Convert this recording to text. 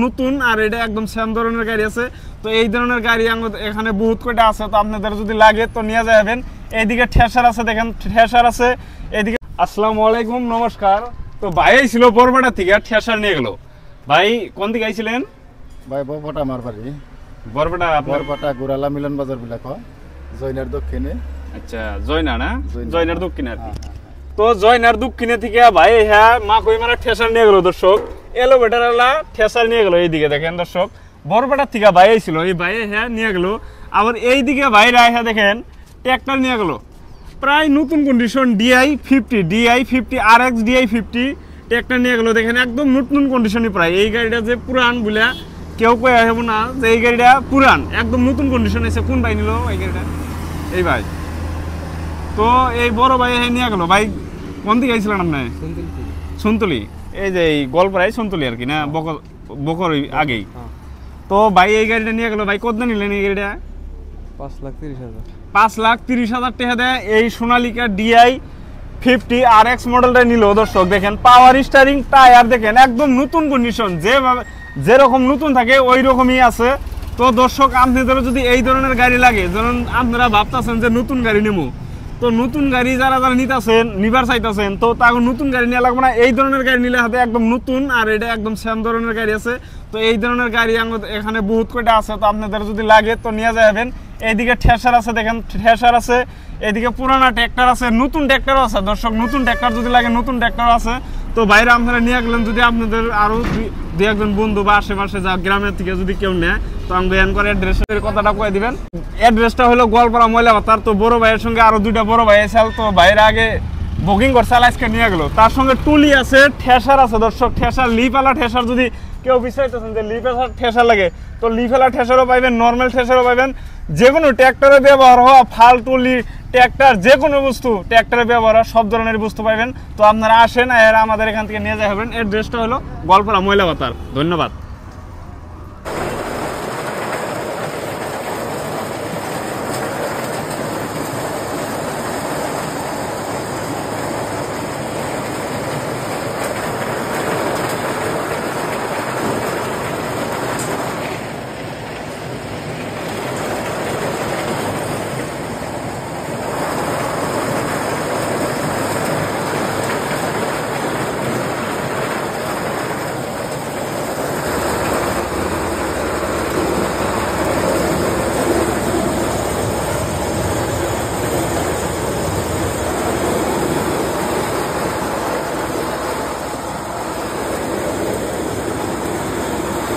নতুন আর এটা একদম সেম ধরনের গাড়ি আছে। তো এই ধরনের গাড়ি এখানে বহুত কয়টা আছে, তো আপনাদের যদি লাগে তো নিয়ে যাবেন। এইদিকে ঠেসার আছে, দেখেন ঠেসার আছে এইদিকে। আসসালামু আলাইকুম, নমস্কার। তো ভাই ছিল বরপেটা থেকে ঠেসার নিয়ে গেল। ভাই কোন দিকে আইছিলেন? ভাই বরপেটা আমার বাড়ি। বরপেটা বরপেটা গুরালা মিলন বাজার বিলাক জয়নার দক্ষিণে। আচ্ছা, জয়না না, জয়নার দক্ষিণে আর কি। তো জয়নার দক্ষিণে থেকে ভাই হ্যাঁ মা কই মানে ঠেসার নিয়ে গেল দর্শক। এলোভেটারওয়ালা ঠেসার নিয়ে গেল। এইদিকে দেখেন দর্শক, বরপেটার থেকে ভাই ছিল, এই ভাই হ্যাঁ নিয়ে গেল। আবার এইদিকে ভাইরা হ্যাঁ দেখেন ট্র্যাক্টর নিয়ে গেল, প্রায় নতুন condition DI50 RX DI50 tractor নিয়ে গেল। দেখেন একদম নতুন কন্ডিশনই প্রায়। এই গাড়িটা যে পুরান বলে কেউ কয়ে আসবো না যে এই গাড়িটা পুরান, একদম নতুন কন্ডিশন এসে। কোন ভাই নিল এই গাড়িটা? এই ভাই। তো এই বড় ভাই নিয়ে গেল। ভাই কোন দিকে আইছিলেন আপনি? সন্তলি, এই যে এই গোলপাড়ায় সন্তলি আর কি না, বকর আগেই। তো ভাই এই গাড়িটা নিয়ে গেল। ভাই কত নিলেন এই গাড়িটা? 5,30,000 টাকা দেয়। এই সোনালিকা DI50 RX মডেলটা নিল দর্শক। দেখেন পাওয়ার স্টারিং, টায়ার দেখেন একদম নতুন কন্ডিশন, যেরকম নতুন থাকে ওই রকমই আছে। তো দর্শক আপনাদের যদি এই ধরনের গাড়ি লাগে, যেমন আপনারা ভাবতেছেন যে নতুন গাড়ি নেবো, তো নতুন গাড়ি যারা নিতেছেন, নিবার চাইতেছেন, তো তাকে নতুন গাড়ি নিয়ে লাগবে না। এই ধরনের গাড়ি নিলে হাতে একদম নতুন আর এটা একদম সেম ধরনের গাড়ি আছে। তো এই ধরনের গাড়ি এখানে বহুত কয়টা আছে, তো আপনাদের যদি লাগে তো নিয়ে যাবেন। এইদিকে ঠেসার আছে, দেখেন ঠেসার আছে। এদিকে পুরানা ট্র্যাক্টর আছে, নতুন ট্র্যাক্টরও আছে দর্শক। নতুন ট্র্যাক্টর যদি লাগে, নতুন ট্র্যাক্টর আছে। তো বাইরে আপনারা নিয়ে গেলেন। যদি আপনাদের আরো দুই একজন বন্ধু বা আশেপাশে যা গ্রামের থেকে যদি কেউ নেয়, তো আমাকে করে অ্যাড্রেসের কথাটা কয়ে দিবেন। অ্যাড্রেসটা হলো গোয়ালপাড়া ময়লা বাতার। তো বড় ভাইয়ের সঙ্গে আরো দুইটা বড় ভাই আছে, তো ভাইয়ের আগে বুকিং করছে, আজকে নিয়ে গেল। তার সঙ্গে টুলি আছে, ঠেসার আছে দর্শক। ঠেসার লিফালা ঠেসার যদি কেউ বিচারতেছেন যে লিফালা ঠেসার লাগে, তো লিফালা ঠেসারও পাইবেন, নর্মাল ঠেসারও পাইবেন। যে কোনো ট্র্যাক্টরে ব্যবহার হওয়া ফাল টুলি ট্র্যাক্টর, যে কোনো বস্তু ট্র্যাক্টরে ব্যবহার হওয়া সব ধরনের বস্তু পাইবেন। তো আপনারা আসেন আর আমাদের এখান থেকে নিয়ে যাবেন। অ্যাড্রেসটা হলো গোয়ালপাড়া ময়লা বাতার। ধন্যবাদ।